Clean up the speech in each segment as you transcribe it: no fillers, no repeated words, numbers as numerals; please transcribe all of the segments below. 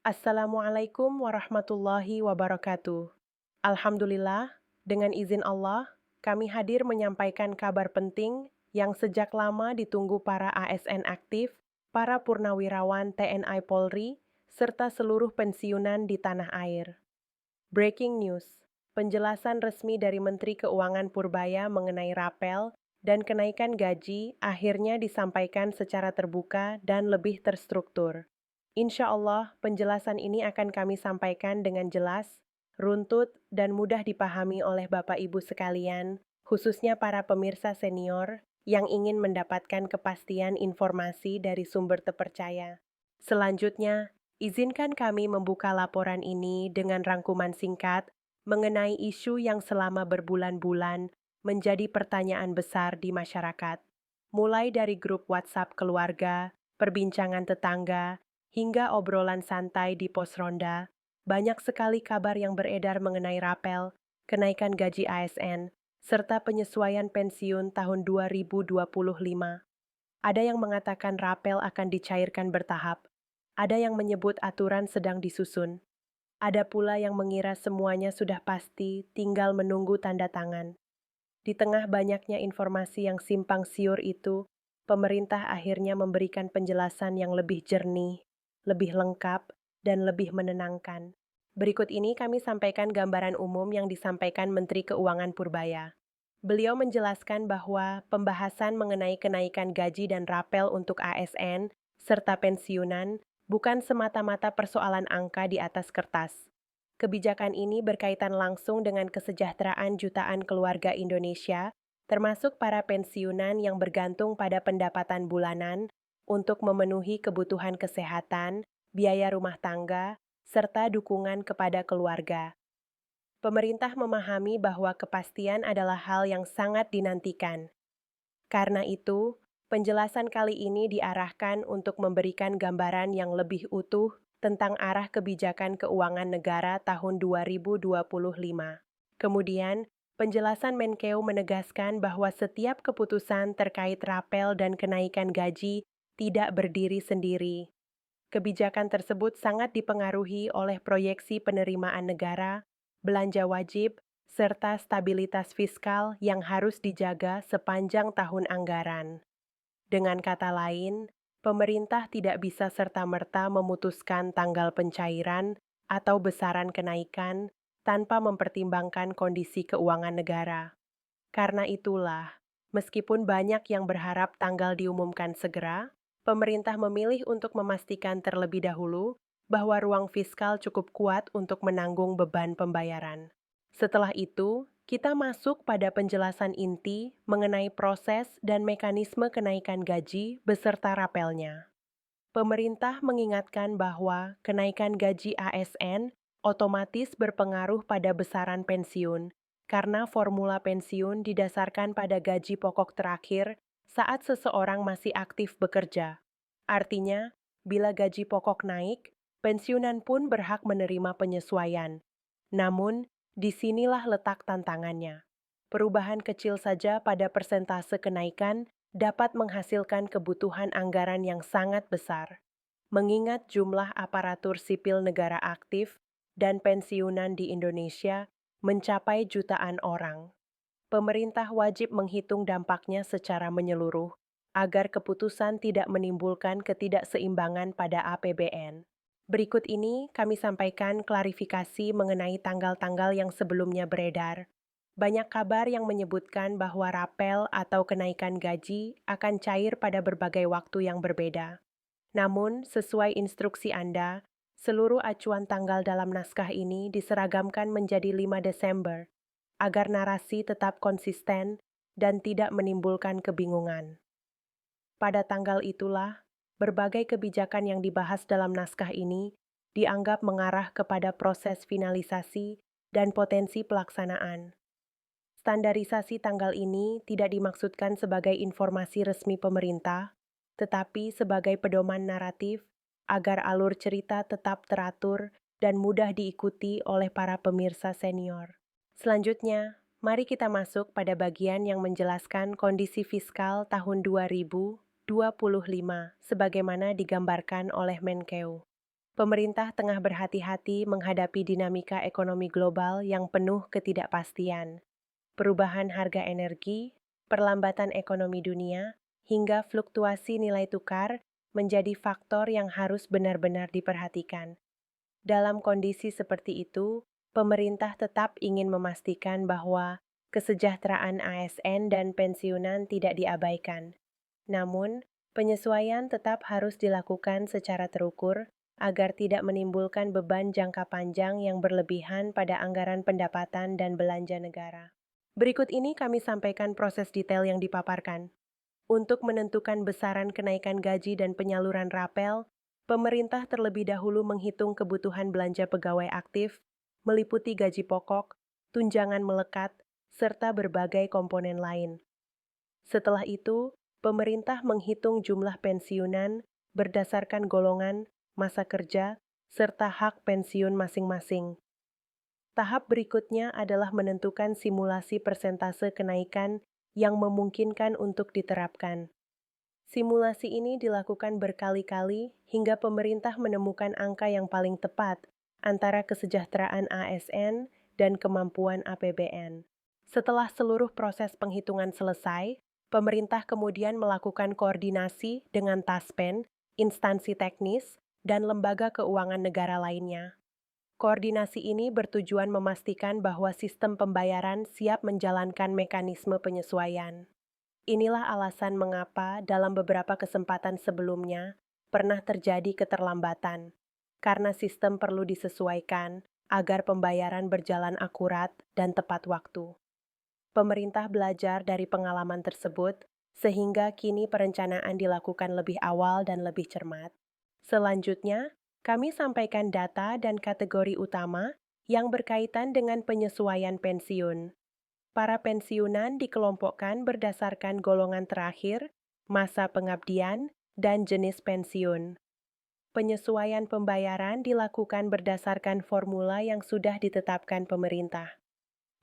Assalamualaikum warahmatullahi wabarakatuh. Alhamdulillah, dengan izin Allah, kami hadir menyampaikan kabar penting yang sejak lama ditunggu para ASN aktif, para purnawirawan TNI Polri, serta seluruh pensiunan di tanah air. Breaking news, penjelasan resmi dari Menteri Keuangan Purbaya mengenai rapel dan kenaikan gaji akhirnya disampaikan secara terbuka dan lebih terstruktur. Insya Allah, penjelasan ini akan kami sampaikan dengan jelas, runtut, dan mudah dipahami oleh Bapak Ibu sekalian, khususnya para pemirsa senior yang ingin mendapatkan kepastian informasi dari sumber terpercaya. Selanjutnya, izinkan kami membuka laporan ini dengan rangkuman singkat mengenai isu yang selama berbulan-bulan menjadi pertanyaan besar di masyarakat. Mulai dari grup WhatsApp keluarga, perbincangan tetangga, hingga obrolan santai di pos ronda, banyak sekali kabar yang beredar mengenai rapel, kenaikan gaji ASN, serta penyesuaian pensiun tahun 2025. Ada yang mengatakan rapel akan dicairkan bertahap, ada yang menyebut aturan sedang disusun, ada pula yang mengira semuanya sudah pasti, tinggal menunggu tanda tangan. Di tengah banyaknya informasi yang simpang siur itu, pemerintah akhirnya memberikan penjelasan yang lebih jernih, lebih lengkap, dan lebih menenangkan. Berikut ini kami sampaikan gambaran umum yang disampaikan Menteri Keuangan Purbaya. Beliau menjelaskan bahwa pembahasan mengenai kenaikan gaji dan rapel untuk ASN serta pensiunan bukan semata-mata persoalan angka di atas kertas. Kebijakan ini berkaitan langsung dengan kesejahteraan jutaan keluarga Indonesia, termasuk para pensiunan yang bergantung pada pendapatan bulanan untuk memenuhi kebutuhan kesehatan, biaya rumah tangga, serta dukungan kepada keluarga. Pemerintah memahami bahwa kepastian adalah hal yang sangat dinantikan. Karena itu, penjelasan kali ini diarahkan untuk memberikan gambaran yang lebih utuh tentang arah kebijakan keuangan negara tahun 2025. Kemudian, penjelasan Menkeu menegaskan bahwa setiap keputusan terkait rapel dan kenaikan gaji tidak berdiri sendiri. Kebijakan tersebut sangat dipengaruhi oleh proyeksi penerimaan negara, belanja wajib, serta stabilitas fiskal yang harus dijaga sepanjang tahun anggaran. Dengan kata lain, pemerintah tidak bisa serta-merta memutuskan tanggal pencairan atau besaran kenaikan tanpa mempertimbangkan kondisi keuangan negara. Karena itulah, meskipun banyak yang berharap tanggal diumumkan segera, pemerintah memilih untuk memastikan terlebih dahulu bahwa ruang fiskal cukup kuat untuk menanggung beban pembayaran. Setelah itu, kita masuk pada penjelasan inti mengenai proses dan mekanisme kenaikan gaji beserta rapelnya. Pemerintah mengingatkan bahwa kenaikan gaji ASN otomatis berpengaruh pada besaran pensiun, karena formula pensiun didasarkan pada gaji pokok terakhir saat seseorang masih aktif bekerja. Artinya, bila gaji pokok naik, pensiunan pun berhak menerima penyesuaian. Namun, disinilah letak tantangannya. Perubahan kecil saja pada persentase kenaikan dapat menghasilkan kebutuhan anggaran yang sangat besar. Mengingat jumlah aparatur sipil negara aktif dan pensiunan di Indonesia mencapai jutaan orang, pemerintah wajib menghitung dampaknya secara menyeluruh agar keputusan tidak menimbulkan ketidakseimbangan pada APBN. Berikut ini kami sampaikan klarifikasi mengenai tanggal-tanggal yang sebelumnya beredar. Banyak kabar yang menyebutkan bahwa rapel atau kenaikan gaji akan cair pada berbagai waktu yang berbeda. Namun, sesuai instruksi Anda, seluruh acuan tanggal dalam naskah ini diseragamkan menjadi 5 Desember, agar narasi tetap konsisten dan tidak menimbulkan kebingungan. Pada tanggal itulah, berbagai kebijakan yang dibahas dalam naskah ini dianggap mengarah kepada proses finalisasi dan potensi pelaksanaan. Standarisasi tanggal ini tidak dimaksudkan sebagai informasi resmi pemerintah, tetapi sebagai pedoman naratif agar alur cerita tetap teratur dan mudah diikuti oleh para pemirsa senior. Selanjutnya, mari kita masuk pada bagian yang menjelaskan kondisi fiskal tahun 2025 sebagaimana digambarkan oleh Menkeu. Pemerintah tengah berhati-hati menghadapi dinamika ekonomi global yang penuh ketidakpastian. Perubahan harga energi, perlambatan ekonomi dunia, hingga fluktuasi nilai tukar menjadi faktor yang harus benar-benar diperhatikan. Dalam kondisi seperti itu, pemerintah tetap ingin memastikan bahwa kesejahteraan ASN dan pensiunan tidak diabaikan. Namun, penyesuaian tetap harus dilakukan secara terukur agar tidak menimbulkan beban jangka panjang yang berlebihan pada anggaran pendapatan dan belanja negara. Berikut ini kami sampaikan proses detail yang dipaparkan. Untuk menentukan besaran kenaikan gaji dan penyaluran rapel, pemerintah terlebih dahulu menghitung kebutuhan belanja pegawai aktif, meliputi gaji pokok, tunjangan melekat, serta berbagai komponen lain. Setelah itu, pemerintah menghitung jumlah pensiunan berdasarkan golongan, masa kerja, serta hak pensiun masing-masing. Tahap berikutnya adalah menentukan simulasi persentase kenaikan yang memungkinkan untuk diterapkan. Simulasi ini dilakukan berkali-kali hingga pemerintah menemukan angka yang paling tepat antara kesejahteraan ASN dan kemampuan APBN. Setelah seluruh proses penghitungan selesai, pemerintah kemudian melakukan koordinasi dengan Taspen, instansi teknis, dan lembaga keuangan negara lainnya. Koordinasi ini bertujuan memastikan bahwa sistem pembayaran siap menjalankan mekanisme penyesuaian. Inilah alasan mengapa dalam beberapa kesempatan sebelumnya pernah terjadi keterlambatan, karena sistem perlu disesuaikan agar pembayaran berjalan akurat dan tepat waktu. Pemerintah belajar dari pengalaman tersebut, sehingga kini perencanaan dilakukan lebih awal dan lebih cermat. Selanjutnya, kami sampaikan data dan kategori utama yang berkaitan dengan penyesuaian pensiun. Para pensiunan dikelompokkan berdasarkan golongan terakhir, masa pengabdian, dan jenis pensiun. Penyesuaian pembayaran dilakukan berdasarkan formula yang sudah ditetapkan pemerintah.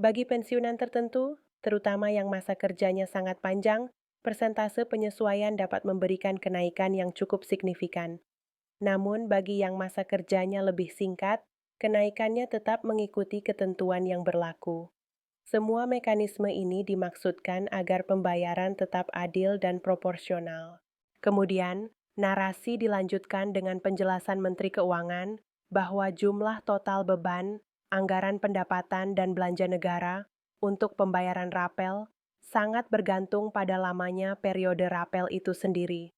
Bagi pensiunan tertentu, terutama yang masa kerjanya sangat panjang, persentase penyesuaian dapat memberikan kenaikan yang cukup signifikan. Namun, bagi yang masa kerjanya lebih singkat, kenaikannya tetap mengikuti ketentuan yang berlaku. Semua mekanisme ini dimaksudkan agar pembayaran tetap adil dan proporsional. Kemudian, narasi dilanjutkan dengan penjelasan Menteri Keuangan bahwa jumlah total beban, anggaran pendapatan dan belanja negara untuk pembayaran rapel sangat bergantung pada lamanya periode rapel itu sendiri.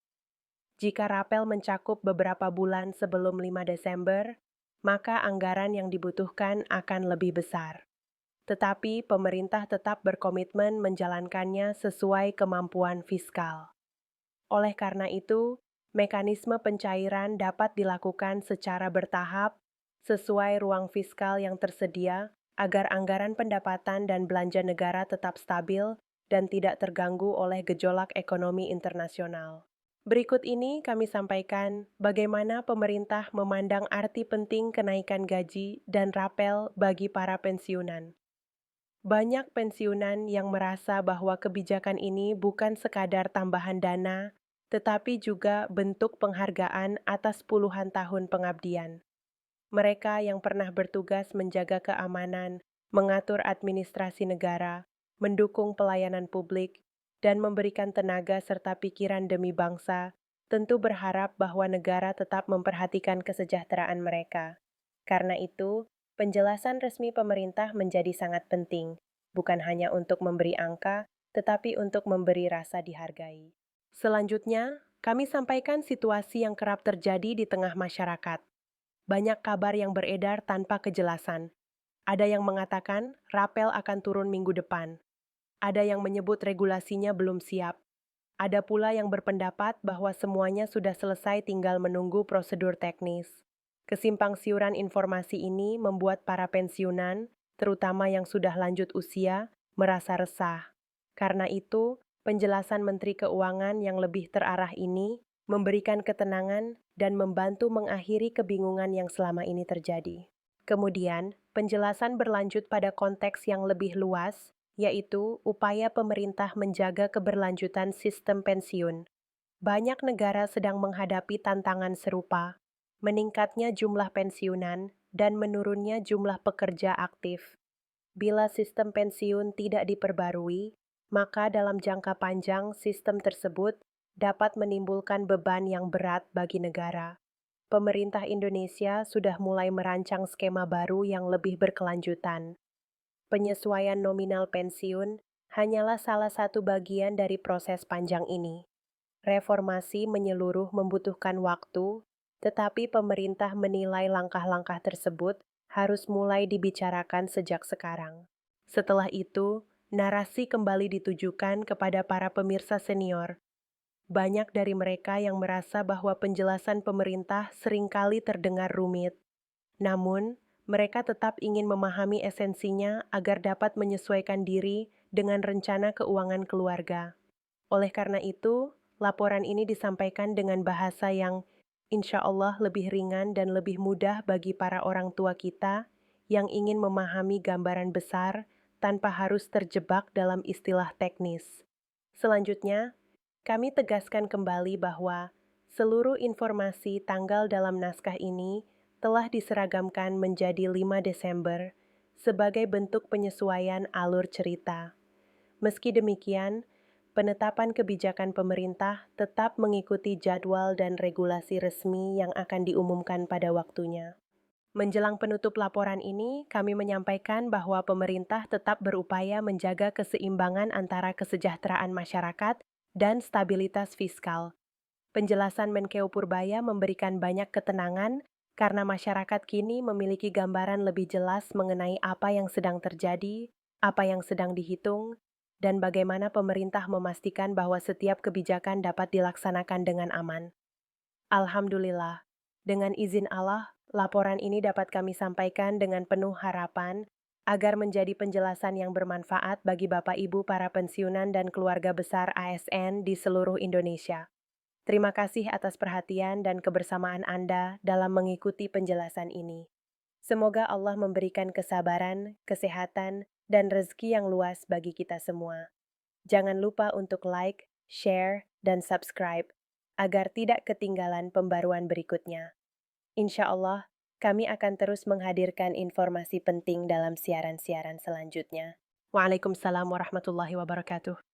Jika rapel mencakup beberapa bulan sebelum 5 Desember, maka anggaran yang dibutuhkan akan lebih besar. Tetapi pemerintah tetap berkomitmen menjalankannya sesuai kemampuan fiskal. Oleh karena itu, mekanisme pencairan dapat dilakukan secara bertahap sesuai ruang fiskal yang tersedia agar anggaran pendapatan dan belanja negara tetap stabil dan tidak terganggu oleh gejolak ekonomi internasional. Berikut ini kami sampaikan bagaimana pemerintah memandang arti penting kenaikan gaji dan rapel bagi para pensiunan. Banyak pensiunan yang merasa bahwa kebijakan ini bukan sekadar tambahan dana, tetapi juga bentuk penghargaan atas puluhan tahun pengabdian. Mereka yang pernah bertugas menjaga keamanan, mengatur administrasi negara, mendukung pelayanan publik, dan memberikan tenaga serta pikiran demi bangsa, tentu berharap bahwa negara tetap memperhatikan kesejahteraan mereka. Karena itu, penjelasan resmi pemerintah menjadi sangat penting, bukan hanya untuk memberi angka, tetapi untuk memberi rasa dihargai. Selanjutnya, kami sampaikan situasi yang kerap terjadi di tengah masyarakat. Banyak kabar yang beredar tanpa kejelasan. Ada yang mengatakan rapel akan turun minggu depan. Ada yang menyebut regulasinya belum siap. Ada pula yang berpendapat bahwa semuanya sudah selesai tinggal menunggu prosedur teknis. Kesimpangsiuran informasi ini membuat para pensiunan, terutama yang sudah lanjut usia, merasa resah. Karena itu, penjelasan Menteri Keuangan yang lebih terarah ini memberikan ketenangan dan membantu mengakhiri kebingungan yang selama ini terjadi. Kemudian, penjelasan berlanjut pada konteks yang lebih luas, yaitu upaya pemerintah menjaga keberlanjutan sistem pensiun. Banyak negara sedang menghadapi tantangan serupa, meningkatnya jumlah pensiunan, dan menurunnya jumlah pekerja aktif. Bila sistem pensiun tidak diperbarui, maka dalam jangka panjang sistem tersebut dapat menimbulkan beban yang berat bagi negara. Pemerintah Indonesia sudah mulai merancang skema baru yang lebih berkelanjutan. Penyesuaian nominal pensiun hanyalah salah satu bagian dari proses panjang ini. Reformasi menyeluruh membutuhkan waktu, tetapi pemerintah menilai langkah-langkah tersebut harus mulai dibicarakan sejak sekarang. Setelah itu, narasi kembali ditujukan kepada para pemirsa senior. Banyak dari mereka yang merasa bahwa penjelasan pemerintah seringkali terdengar rumit. Namun, mereka tetap ingin memahami esensinya agar dapat menyesuaikan diri dengan rencana keuangan keluarga. Oleh karena itu, laporan ini disampaikan dengan bahasa yang insya Allah lebih ringan dan lebih mudah bagi para orang tua kita yang ingin memahami gambaran besar tanpa harus terjebak dalam istilah teknis. Selanjutnya, kami tegaskan kembali bahwa seluruh informasi tanggal dalam naskah ini telah diseragamkan menjadi 5 Desember sebagai bentuk penyesuaian alur cerita. Meski demikian, penetapan kebijakan pemerintah tetap mengikuti jadwal dan regulasi resmi yang akan diumumkan pada waktunya. Menjelang penutup laporan ini, kami menyampaikan bahwa pemerintah tetap berupaya menjaga keseimbangan antara kesejahteraan masyarakat dan stabilitas fiskal. Penjelasan Menkeu Purbaya memberikan banyak ketenangan karena masyarakat kini memiliki gambaran lebih jelas mengenai apa yang sedang terjadi, apa yang sedang dihitung, dan bagaimana pemerintah memastikan bahwa setiap kebijakan dapat dilaksanakan dengan aman. Alhamdulillah, dengan izin Allah, laporan ini dapat kami sampaikan dengan penuh harapan agar menjadi penjelasan yang bermanfaat bagi Bapak Ibu para pensiunan dan keluarga besar ASN di seluruh Indonesia. Terima kasih atas perhatian dan kebersamaan Anda dalam mengikuti penjelasan ini. Semoga Allah memberikan kesabaran, kesehatan, dan rezeki yang luas bagi kita semua. Jangan lupa untuk like, share, dan subscribe agar tidak ketinggalan pembaruan berikutnya. Insya Allah, kami akan terus menghadirkan informasi penting dalam siaran-siaran selanjutnya. Waalaikumsalam warahmatullahi wabarakatuh.